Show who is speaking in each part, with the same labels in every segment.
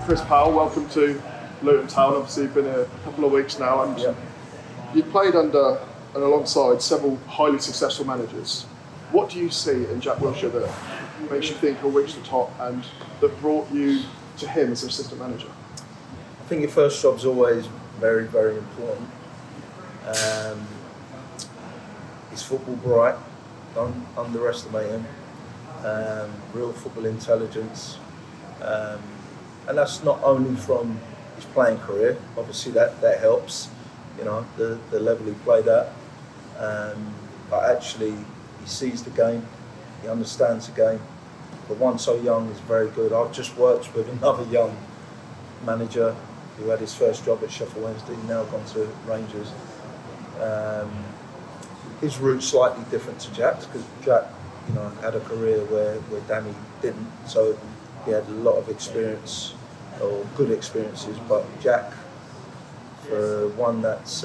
Speaker 1: Chris Powell, welcome to Luton Town. Obviously, you've been here a couple of weeks now, and you've played under and alongside several highly successful managers. What do you see in Jack Wilshere that makes you think he'll reach the top and that brought you to him as assistant manager?
Speaker 2: I think your first job's always very, very important. He's football bright, don't underestimate him. Real football intelligence. And that's not only from his playing career, obviously that helps, you know, the level he played at. But actually, he sees the game, he understands the game. For one so young, is very good. I've just worked with another young manager who had his first job at Sheffield Wednesday, now gone to Rangers. His route's slightly different to Jack's, because Jack, you know, had a career where Danny didn't. So he had a lot of experience, or good experiences. But Jack, for one that's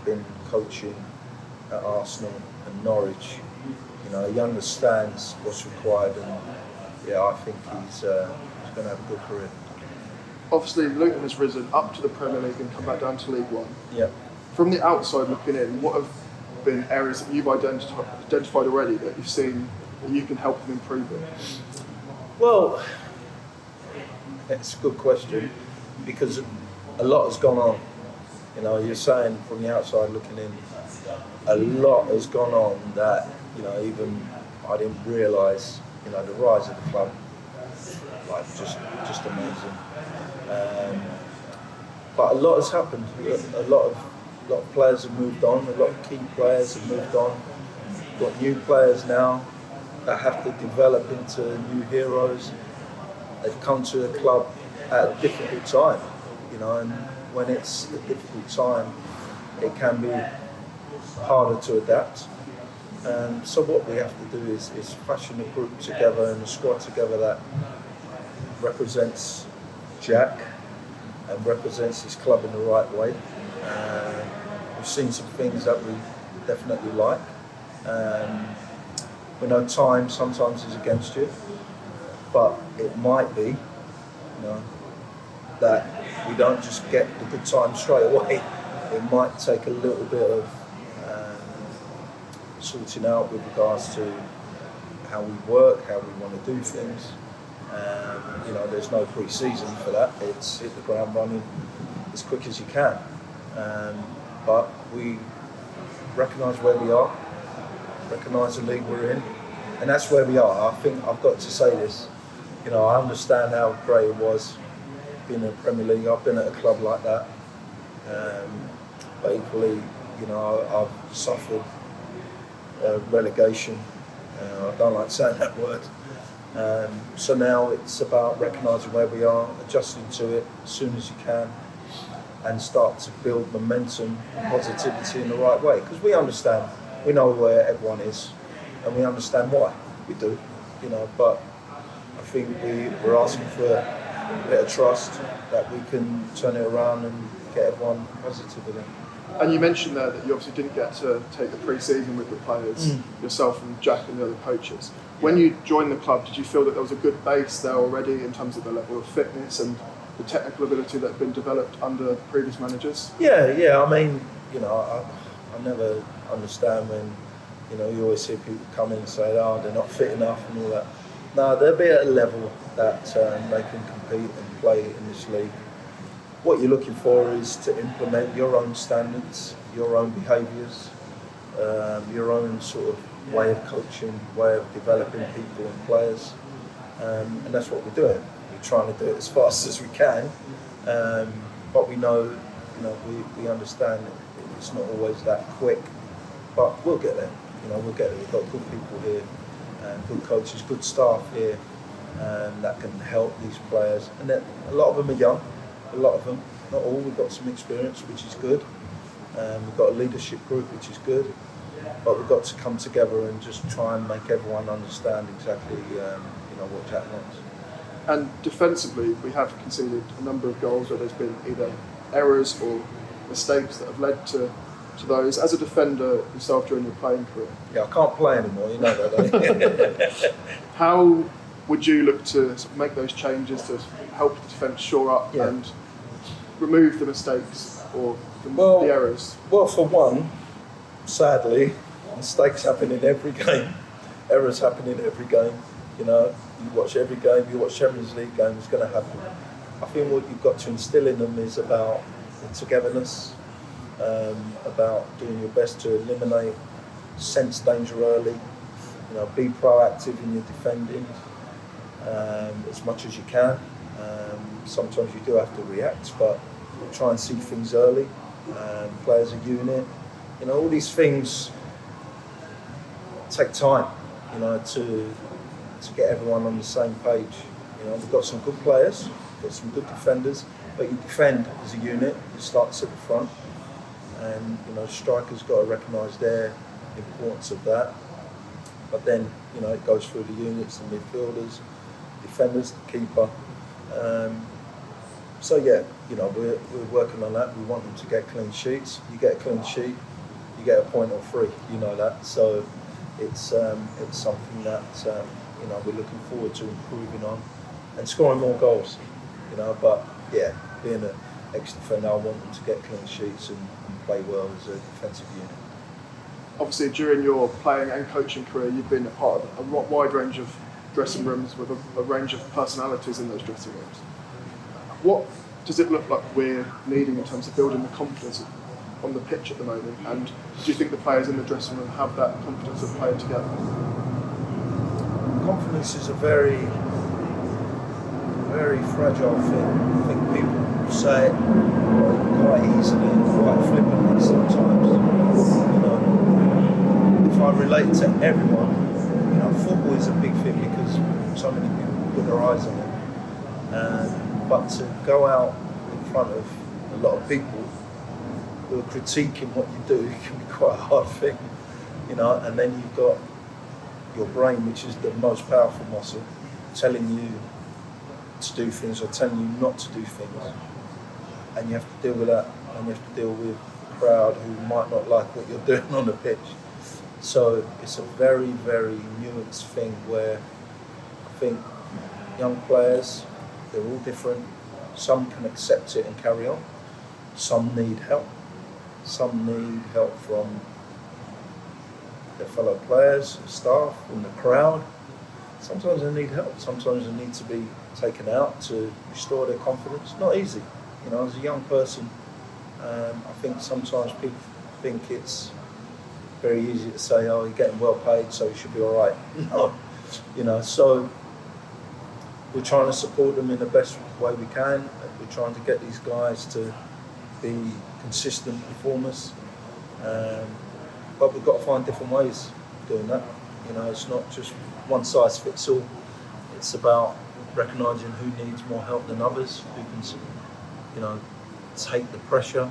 Speaker 2: been coaching at Arsenal and Norwich, you know, he understands what's required, and I think he's going to have a good career.
Speaker 1: Obviously, Luton has risen up to the Premier League and come back down to League One.
Speaker 2: Yeah.
Speaker 1: From the outside looking in, what have been areas that you've identified already that you've seen that you can help them improve in?
Speaker 2: Well, it's a good question, because a lot has gone on. You know, you're saying from the outside looking in, a lot has gone on that, you know, even I didn't realise. You know, the rise of the club, like just amazing. But a lot has happened. A lot of players have moved on. A lot of key players have moved on. We've got new players now that have to develop into new heroes. They've come to the club at a difficult time, you know, and when it's a difficult time, it can be harder to adapt. So what we have to do is fashion a group together and a squad together that represents Jack and represents his club in the right way. We've seen some things that we definitely like. We know time sometimes is against you, but it might be, you know, that we don't just get the good time straight away. It might take a little bit of sorting out with regards to how we work, how we want to do things. You know, there's no pre-season for that. It's hit the ground running as quick as you can. But we recognise where we are, recognise the league we're in, and that's where we are. I think I've got to say this. You know, I understand how great it was being in the Premier League. I've been at a club like that. But equally, you know, I've suffered relegation. I don't like saying that word. So now it's about recognising where we are, adjusting to it as soon as you can, and start to build momentum and positivity in the right way. Because we understand, we know where everyone is, and we understand why we do, you know. But I think we're asking for a bit of trust that we can turn it around and get everyone positive again.
Speaker 1: And you mentioned there that you obviously didn't get to take the pre-season with the players, yourself and Jack and the other coaches. When you joined the club, did you feel that there was a good base there already in terms of the level of fitness and the technical ability that had been developed under previous managers?
Speaker 2: Yeah. I mean, you know, I never understand when, you know, you always hear people come in and say, oh, they're not fit enough and all that. No, they'll be at a level that they can compete and play in this league. What you're looking for is to implement your own standards, your own behaviours, your own sort of way of coaching, way of developing people and players, and that's what we're doing. We're trying to do it as fast as we can, but we know, you know, we understand it's not always that quick, but we'll get there. You know, we'll get there. We've got good people here, good coaches, good staff here, that can help these players, and then a lot of them are young. A lot of them, not all. We've got some experience, which is good. We've got a leadership group, which is good. But we've got to come together and just try and make everyone understand exactly, what Jack wants.
Speaker 1: And defensively, we have conceded a number of goals where there's been either errors or mistakes that have led to those. As a defender yourself during your playing career,
Speaker 2: I can't play anymore. You know that, don't you?
Speaker 1: How would you look to sort of make those changes to help the defence shore up
Speaker 2: Yeah.
Speaker 1: and remove the mistakes or the errors?
Speaker 2: Well, for one, sadly, mistakes happen in every game. Errors happen in every game. You know, you watch every game, you watch Champions League game, it's going to happen. I think what you've got to instill in them is about the togetherness, about doing your best to eliminate, sense danger early, you know, be proactive in your defending as much as you can. Sometimes you do have to react, but try and see things early, play as a unit. You know, all these things take time, you know, to get everyone on the same page. You know, we've got some good players, we've got some good defenders, but you defend as a unit, it starts at the front. And, you know, strikers got to recognise their importance of that. But then, you know, it goes through the units, the midfielders, defenders, the keeper. So yeah, you know, we're working on that. We want them to get clean sheets. You get a clean sheet, you get a point or three. You know that. So it's something that you know, we're looking forward to improving on and scoring more goals. You know, but yeah, being an ex-defender, I want them to get clean sheets and play well as a defensive unit.
Speaker 1: Obviously, during your playing and coaching career, you've been a part of a wide range of dressing rooms with a range of personalities in those dressing rooms. What does it look like we're needing in terms of building the confidence on the pitch at the moment? And do you think the players in the dressing room have that confidence of playing together?
Speaker 2: Confidence is a very, very fragile thing. I think people say it quite easily and quite flippantly sometimes. You know, if I relate to everyone, you know, football is a big thing because so many people put their eyes on it. But to go out in front of a lot of people who are critiquing what you do can be quite a hard thing, you know. And then you've got your brain, which is the most powerful muscle, telling you to do things or telling you not to do things, and you have to deal with that, and you have to deal with a crowd who might not like what you're doing on the pitch. So it's a very, very nuanced thing where I think young players, they're all different. Some can accept it and carry on. Some need help. Some need help from their fellow players, the staff, and the crowd. Sometimes they need help. Sometimes they need to be taken out to restore their confidence. Not easy. You know, as a young person, I think sometimes people think it's very easy to say, oh, you're getting well paid, so you should be all right. No. You know, so we're trying to support them in the best way we can. We're trying to get these guys to be consistent performers. But we've got to find different ways of doing that. You know, it's not just one size fits all. It's about recognising who needs more help than others, who can, you know, take the pressure,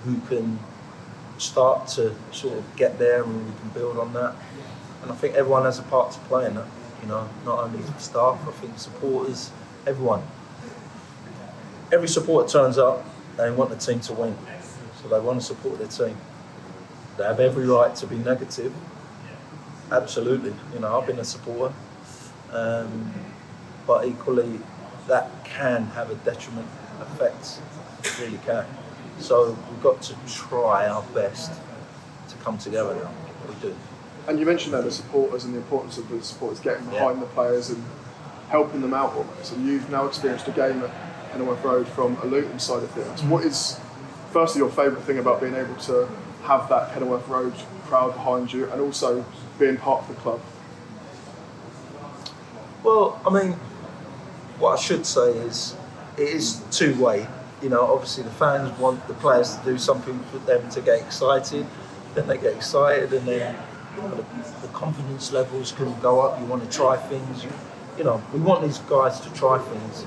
Speaker 2: who can start to sort of get there, and we can build on that. And I think everyone has a part to play in that. You know, not only staff, I think supporters, everyone. Every supporter turns up, they want the team to win. So they want to support their team. They have every right to be negative. Absolutely. You know, I've been a supporter. But equally, that can have a detriment effect. It really can. So we've got to try our best to come together now. We do.
Speaker 1: And you mentioned that the supporters and the importance of the supporters getting behind the players and helping them out almost. And you've now experienced a game at Kenilworth Road from a Luton side of things. What is, firstly, your favourite thing about being able to have that Kenilworth Road crowd behind you and also being part of the club?
Speaker 2: Well, I mean, what I should say is it is two-way. You know, obviously the fans want the players to do something for them to get excited. Then they get excited, and then you know, the confidence levels can go up. You want to try things. You know, we want these guys to try things,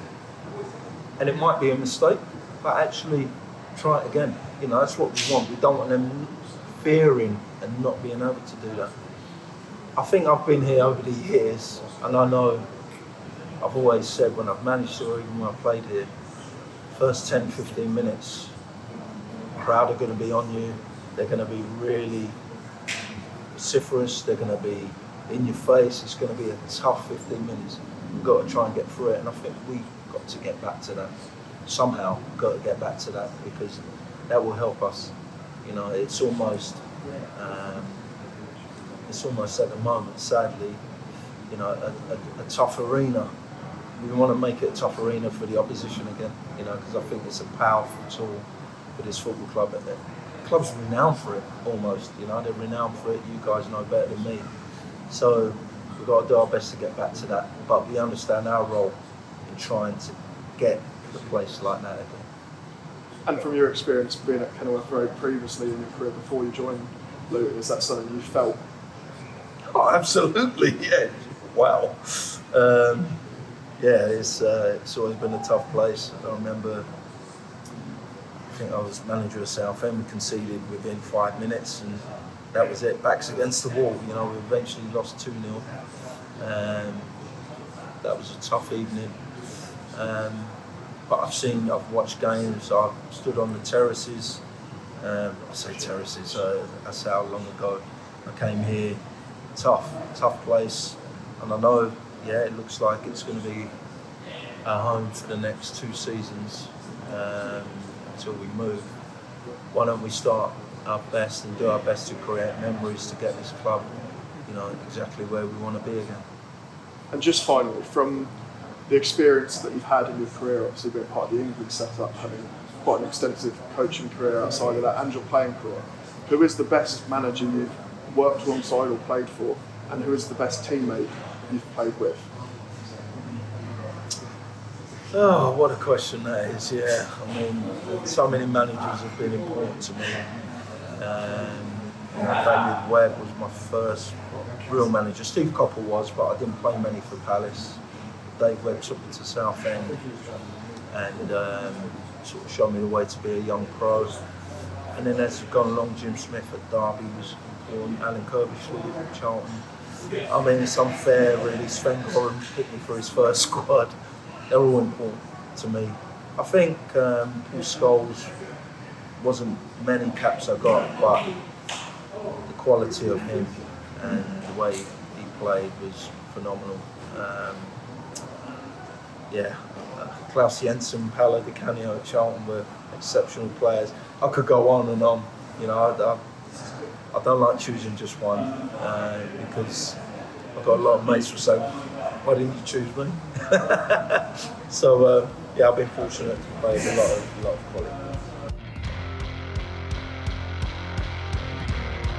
Speaker 2: and it might be a mistake, but actually try it again. You know, that's what we want. We don't want them fearing and not being able to do that. I think I've been here over the years, and I know I've always said when I've managed or even when I played here, first 10, 15 minutes, the crowd are going to be on you. They're going to be really vociferous. They're going to be, in your face. It's going to be a tough 15 minutes. We've got to try and get through it, and I think we've got to get back to that. Somehow, we've got to get back to that, because that will help us. You know, it's almost at the moment, sadly, you know, a tough arena. We want to make it a tough arena for the opposition again, you know, because I think it's a powerful tool for this football club. The club's renowned for it, almost, you know, they're renowned for it. You guys know better than me. So we've got to do our best to get back to that, but we understand our role in trying to get the place like that again.
Speaker 1: And from your experience being at Kenilworth Road previously in your career before you joined Luton, is that something you felt?
Speaker 2: Oh, absolutely, yeah. Wow. Yeah, it's always been a tough place. I remember, I think I was manager of Southend. We conceded within 5 minutes, and that was it. Backs against the wall. You know, we eventually lost 2-0. That was a tough evening. But I've watched games. I've stood on the terraces. I say terraces. That's how long ago I came here. Tough place, and I know. Yeah, it looks like it's going to be our home for the next 2 seasons until we move. Why don't we start our best and do our best to create memories to get this club, you know, exactly where we want to be again.
Speaker 1: And just finally, from the experience that you've had in your career, obviously being part of the England setup, having quite an extensive coaching career outside of that, and your playing career, who is the best manager you've worked alongside or played for, and who is the best teammate you've played with?
Speaker 2: Oh, what a question that is, yeah. I mean, so many managers have been important to me. David Webb was my first real manager. Steve Coppell was, but I didn't play many for Palace. Dave Webb took me to Southend and sort of showed me the way to be a young pro. And then as we've gone along, Jim Smith at Derby was important, Alan Kirbyshly at Charlton. I mean, it's unfair, really. Sven Goran picked me for his first squad. They're all important to me. I think Paul Scholes wasn't many caps I got, but the quality of him and the way he played was phenomenal. Klaus Jensen, Paolo Di Canio at Charlton were exceptional players. I could go on and on. You know, I don't like choosing just one because I've got a lot of mates who say, "Why didn't you choose me?" So I've been fortunate to play with a lot of quality.